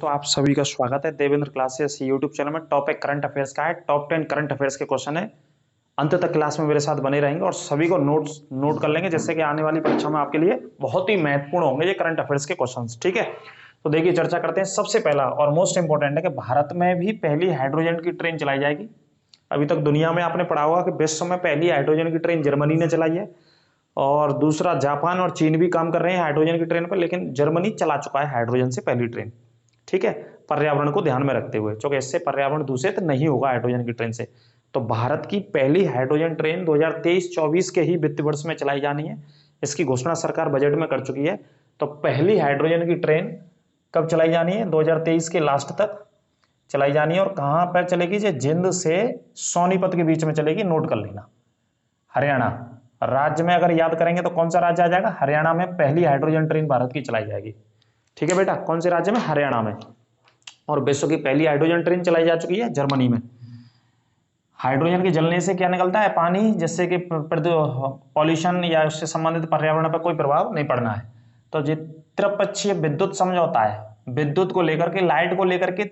तो आप सभी का स्वागत है देवेंद्र क्लासेस यूट्यूब चैनल में। टॉपिक करंट अफेयर्स का है। टॉप 10 करंट अफेयर्स के क्वेश्चन है। अंत तक क्लास में मेरे साथ बने रहेंगे और सभी को नोट कर लेंगे, जिससे कि आने वाली परीक्षा में आपके लिए बहुत ही महत्वपूर्ण होंगे ये करंट अफेयर्स के क्वेश्चंस। ठीक है, तो देखिए चर्चा करते हैं। सबसे पहला और मोस्ट इंपॉर्टेंट है कि भारत में भी पहली हाइड्रोजन की ट्रेन चलाई जाएगी। अभी तक दुनिया में आपने पढ़ा होगा कि विश्व में पहली हाइड्रोजन की ट्रेन जर्मनी ने चलाई है और दूसरा जापान और चीन भी काम कर रहे हैं हाइड्रोजन की ट्रेन पर, लेकिन जर्मनी चला चुका है हाइड्रोजन से पहली ट्रेन। ठीक है, पर्यावरण को ध्यान में रखते हुए, क्योंकि इससे पर्यावरण दूषित नहीं होगा हाइड्रोजन की ट्रेन से। तो भारत की पहली हाइड्रोजन ट्रेन 2023-24 के ही वित्त वर्ष में चलाई जानी है। इसकी घोषणा सरकार बजट में कर चुकी है। तो पहली हाइड्रोजन की ट्रेन कब चलाई जानी है? 2023 के लास्ट तक चलाई जानी है। और कहां पर चलेगी? जिंद से सोनीपत के बीच में चलेगी। नोट कर लेना। हरियाणा राज्य में अगर याद करेंगे तो कौन सा राज्य आ जाएगा? हरियाणा में पहली हाइड्रोजन ट्रेन भारत की चलाई जाएगी। ठीक है बेटा, कौन से राज्य में? हरियाणा में। और विश्व की पहली हाइड्रोजन ट्रेन चलाई जा चुकी है जर्मनी में। हाइड्रोजन के जलने से क्या निकलता है? पानी, जिससे कि पॉल्यूशन या उससे संबंधित पर्यावरण पर कोई प्रभाव नहीं पड़ना है। तो जो त्रिपक्षीय विद्युत समझौता है, विद्युत को लेकर के, लाइट को लेकर के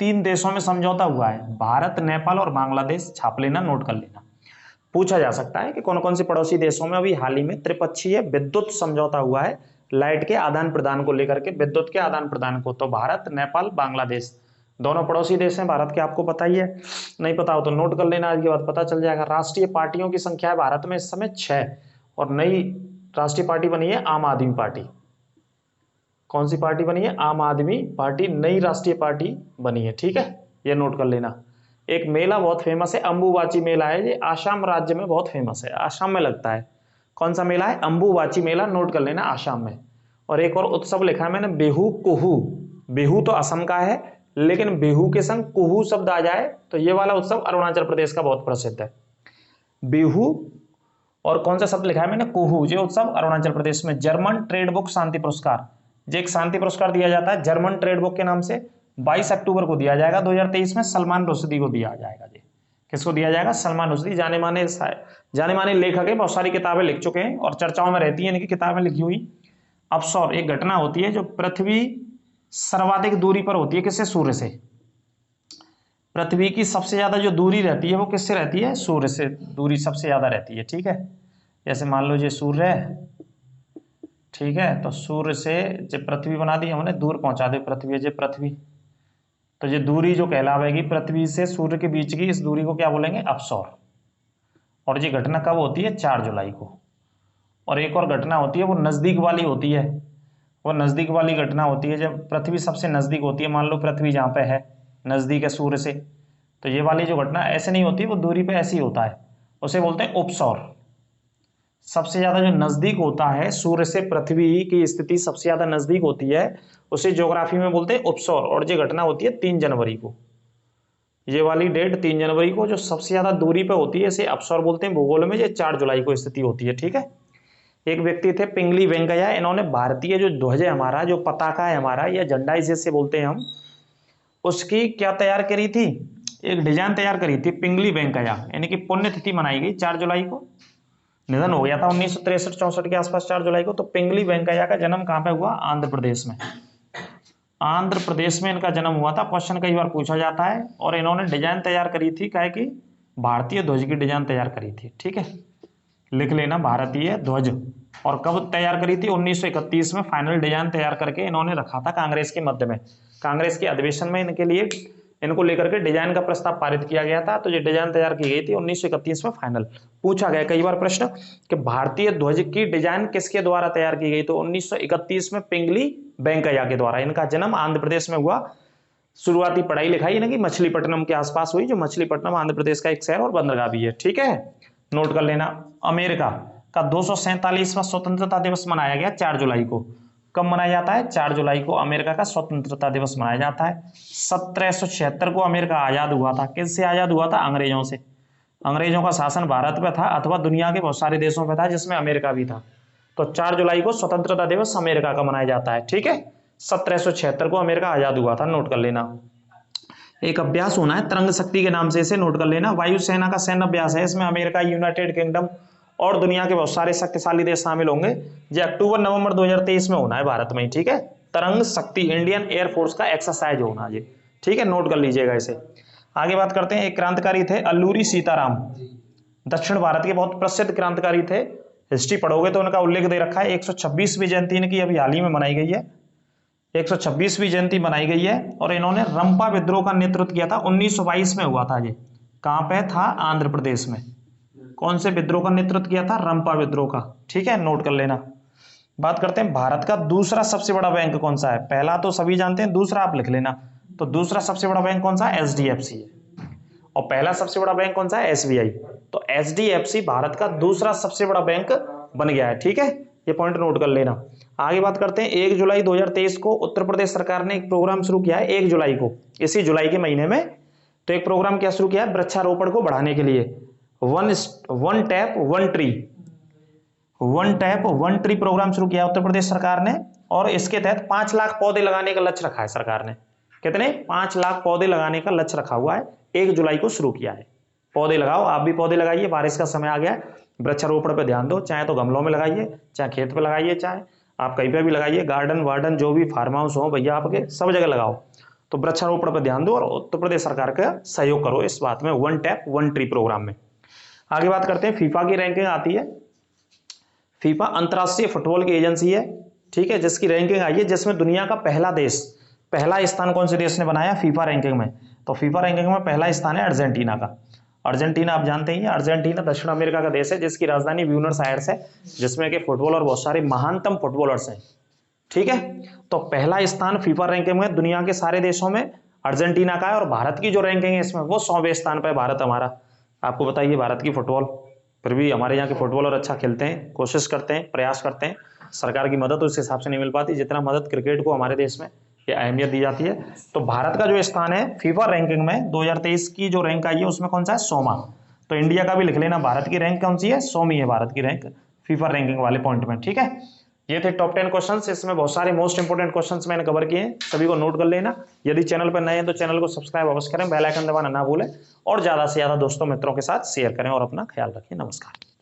3 देशों में समझौता हुआ है, भारत, नेपाल और बांग्लादेश। छाप लेना, नोट कर लेना। पूछा जा सकता है कि कौन कौन से पड़ोसी देशों में अभी हाल ही में त्रिपक्षीय विद्युत समझौता हुआ है लाइट के आदान प्रदान को लेकर के, विद्युत के आदान प्रदान को। तो भारत, नेपाल, बांग्लादेश दोनों पड़ोसी देश हैं भारत के। आपको पता ही है, नहीं पता हो तो नोट कर लेना, आज के बाद पता चल जाएगा। राष्ट्रीय पार्टियों की संख्या है भारत में इस समय 6 और नई राष्ट्रीय पार्टी बनी है आम आदमी पार्टी। कौन सी पार्टी बनी है? आम आदमी पार्टी नई राष्ट्रीय पार्टी बनी है। ठीक है, ये नोट कर लेना। एक मेला बहुत फेमस है, अंबुबाची मेला है। ये आसाम राज्य में बहुत फेमस है, आसाम में लगता है। कौन सा मेला है? अंबुबाची मेला। नोट कर लेना, आसाम में। और एक और उत्सव लिखा है मैंने, बिहू कुहू। बिहू तो असम का है, लेकिन बिहू के संग कुहू शब्द आ जाए तो ये वाला उत्सव अरुणाचल प्रदेश का बहुत प्रसिद्ध है। बिहू और कौन सा शब्द लिखा है मैंने? कुहू। ये उत्सव अरुणाचल प्रदेश में। जर्मन ट्रेड बुक शांति पुरस्कार, जो एक शांति पुरस्कार दिया जाता है जर्मन ट्रेड बुक के नाम से, 22 अक्टूबर को दिया जाएगा 2023 में। सलमान रुश्दी को दिया जाएगा। जी, किसको दिया जाएगा? सलमान रुश्दी। जाने माने लेखक है, बहुत सारी किताबें लिख चुके हैं और चर्चाओं में रहती है इनकी किताबें लिखी हुई। अपसौर एक घटना होती है जो पृथ्वी सर्वाधिक दूरी पर होती है। किससे? सूर्य से। पृथ्वी की सबसे ज्यादा जो दूरी रहती है वो किससे रहती है? सूर्य से दूरी सबसे ज्यादा रहती है। ठीक है, जैसे मान लो ये सूर्य है, ठीक है, तो सूर्य से जब पृथ्वी बना दी हमने, दूर पहुंचा दे पृथ्वी, जो पृथ्वी, तो ये दूरी जो कहलावेगी पृथ्वी से सूर्य के बीच की, इस दूरी को क्या बोलेंगे? अपसौर। और ये घटना कब होती है? 4 जुलाई को। और एक और घटना होती है, वो नजदीक वाली होती है। वो नजदीक वाली घटना होती है जब पृथ्वी सबसे नजदीक होती है। मान लो पृथ्वी जहाँ पे है, नजदीक है सूर्य से, तो ये वाली जो घटना ऐसे नहीं होती, वो दूरी पे ऐसी होता है, उसे बोलते हैं उपसौर। सबसे ज्यादा जो नजदीक होता है सूर्य से, पृथ्वी की स्थिति सबसे ज्यादा नजदीक होती है, उसे ज्योग्राफी में बोलते हैं उपसौर। और ये घटना होती है 3 जनवरी को। ये वाली डेट 3 जनवरी को जो सबसे ज्यादा दूरी पे होती है, इसे अपसौर बोलते हैं भूगोल में। ये 4 जुलाई को स्थिति होती है। ठीक है, एक व्यक्ति थे पिंगली वेंकैया। इन्होंने भारतीय जो ध्वज है हमारा, जो पताका है हमारा, या झंडा जिसे बोलते हैं हम, उसकी क्या तैयार करी थी? एक डिजाइन तैयार करी थी पिंगली वेंकैया। यानी कि पुण्यतिथि मनाई गई 4 जुलाई को। निधन हो गया था 1963-64 के आसपास 4 जुलाई को। तो पिंगली वेंकैया का जन्म कहां पे हुआ? आंध्र प्रदेश में। आंध्र प्रदेश में इनका जन्म हुआ था। क्वेश्चन कई बार पूछा जाता है। और इन्होंने डिजाइन तैयार करी थी, क्या है कि भारतीय ध्वज की डिजाइन तैयार करी थी। ठीक है, लिख लेना, भारतीय ध्वज। और कब तैयार करी थी? 1931 में फाइनल डिजाइन तैयार करके इन्होंने रखा था कांग्रेस के मध्य में। कांग्रेस के अधिवेशन में इनको लेकर के डिजाइन का प्रस्ताव पारित किया गया था। तो ये डिजाइन तैयार की गई थी 1931 में फाइनल। पूछा गया कई बार प्रश्न कि भारतीय ध्वज की डिजाइन किसके द्वारा तैयार की गई? तो 1931 में पिंगली वेंकैया के द्वारा। इनका जन्म आंध्र प्रदेश में हुआ। शुरुआती पढ़ाई लिखाई इनकी मछलीपट्टनम के आसपास हुई, जो मछलीपट्टनम आंध्र प्रदेश का एक शहर और बंदरगाह भी है। ठीक है, नोट कर लेना। अमेरिका का 247वां स्वतंत्रता दिवस मनाया गया 4 जुलाई को। कब मनाया जाता है? 4 जुलाई को अमेरिका का स्वतंत्रता दिवस मनाया जाता है। 1776 को अमेरिका आजाद हुआ था। किससे आजाद हुआ था? अंग्रेजों से। अंग्रेजों का शासन भारत पे था अथवा दुनिया के बहुत सारे देशों पे था, जिसमें अमेरिका भी था। तो 4 जुलाई को स्वतंत्रता दिवस अमेरिका का मनाया जाता है। ठीक है, 1776 को अमेरिका आजाद हुआ था। नोट कर लेना। एक अभ्यास होना है तरंग शक्ति के नाम से, इसे नोट कर लेना। वायुसेना का सैन्य अभ्यास है। इसमें अमेरिका, यूनाइटेड किंगडम और दुनिया के बहुत सारे शक्तिशाली देश शामिल होंगे। ये अक्टूबर नवंबर 2023 में होना है भारत में। ठीक है, तरंग शक्ति इंडियन एयरफोर्स का एक्सरसाइज होना जी, ठीक है, नोट कर लीजिएगा इसे। आगे बात करते हैं, एक क्रांतिकारी थे अल्लूरी सीताराम, दक्षिण भारत के बहुत प्रसिद्ध क्रांतिकारी थे। हिस्ट्री पढ़ोगे तो उनका उल्लेख दे रखा है। 126वीं जयंती इनकी अभी हाल ही में मनाई गई है, 126वीं जयंती मनाई गई है। और इन्होंने रंपा विद्रोह का नेतृत्व किया था, 1922 में हुआ था ये। कहां पे था? आंध्र प्रदेश में। कौन से विद्रोह का नेतृत्व किया था? रंपा विद्रोह का, ठीक है, नोट कर लेना। बात करते हैं भारत का दूसरा सबसे बड़ा बैंक कौन सा है? पहला तो सभी जानते हैं, दूसरा आप लिख लेना। तो दूसरा सबसे बड़ा बैंक कौन सा है? एचडीएफसी है। और पहला सबसे बड़ा बैंक कौन सा है? एसबीआई। तो एचडीएफसी भारत का दूसरा सबसे बड़ा बैंक बन गया है, ठीक है, ये पॉइंट नोट कर लेना। आगे बात करते हैं, 1 जुलाई 2023 को उत्तर प्रदेश सरकार ने एक प्रोग्राम शुरू किया है। 1 जुलाई को, इसी जुलाई के महीने में, तो एक प्रोग्राम क्या शुरू किया है? वृक्षारोपण को बढ़ाने के लिए one tap one tree program शुरू किया उत्तर प्रदेश सरकार ने। और इसके तहत 5 लाख पौधे लगाने का लक्ष्य रखा है सरकार ने। कितने? 5 लाख पौधे लगाने का लक्ष्य रखा हुआ है। 1 जुलाई को शुरू किया है। पौधे लगाओ, आप भी पौधे लगाइए, बारिश का समय आ गया है, वृक्षारोपण पे ध्यान दो। चाहे तो गमलों में लगाइए, चाहे खेत पे लगाइए, चाहे आप कहीं पे भी लगाइए, गार्डन वार्डन जो भी फार्म हाउस हो भैया आपके, सब जगह लगाओ। तो वृक्षारोपण पर ध्यान दो और उत्तर प्रदेश सरकार का सहयोग करो इस बात में, one tap one tree program में। आगे बात करते हैं, फीफा की रैंकिंग आती है। फीफा अंतर्राष्ट्रीय फुटबॉल की एजेंसी है, ठीक है, जिसकी रैंकिंग आई है, जिसमें दुनिया का पहला स्थान कौन से देश ने बनाया फीफा रैंकिंग में? तो फीफा रैंकिंग में पहला स्थान है अर्जेंटीना का। अर्जेंटीना आप जानते ही हैं, अर्जेंटीना दक्षिण अमेरिका का देश है, जिसकी राजधानी ब्यूनस आयर्स है, जिसमें के फुटबॉलर बहुत सारे महानतम फुटबॉलर्स हैं, ठीक है। तो पहला स्थान फीफा रैंकिंग में दुनिया के सारे देशों में अर्जेंटीना का है। और भारत की जो रैंकिंग है इसमें, वो 100वें स्थान पर भारत हमारा। आपको बताइए, भारत की फुटबॉल, फिर भी हमारे यहाँ के फुटबॉलर अच्छा खेलते हैं, कोशिश करते हैं, प्रयास करते हैं। सरकार की मदद उस हिसाब से नहीं मिल पाती जितना मदद क्रिकेट को हमारे देश में ये अहमियत दी जाती है। तो भारत का जो स्थान है फीफा रैंकिंग में 2023 की जो रैंक आई है उसमें कौन सा है? 100वां। तो इंडिया का भी लिख लेना, भारत की रैंक कौन सी है? 100वीं है भारत की रैंक फीफा रैंकिंग वाले पॉइंट में, ठीक है। ये थे टॉप 10 क्वेश्चंस, इसमें बहुत सारे मोस्ट इंपोर्टेंट क्वेश्चंस मैंने कवर किए हैं, सभी को नोट कर लेना। यदि चैनल पर नए हैं तो चैनल को सब्सक्राइब अवश्य करें, बेल आइकन दबाना ना भूलें और ज्यादा से ज्यादा दोस्तों मित्रों के साथ शेयर करें और अपना ख्याल रखें। नमस्कार।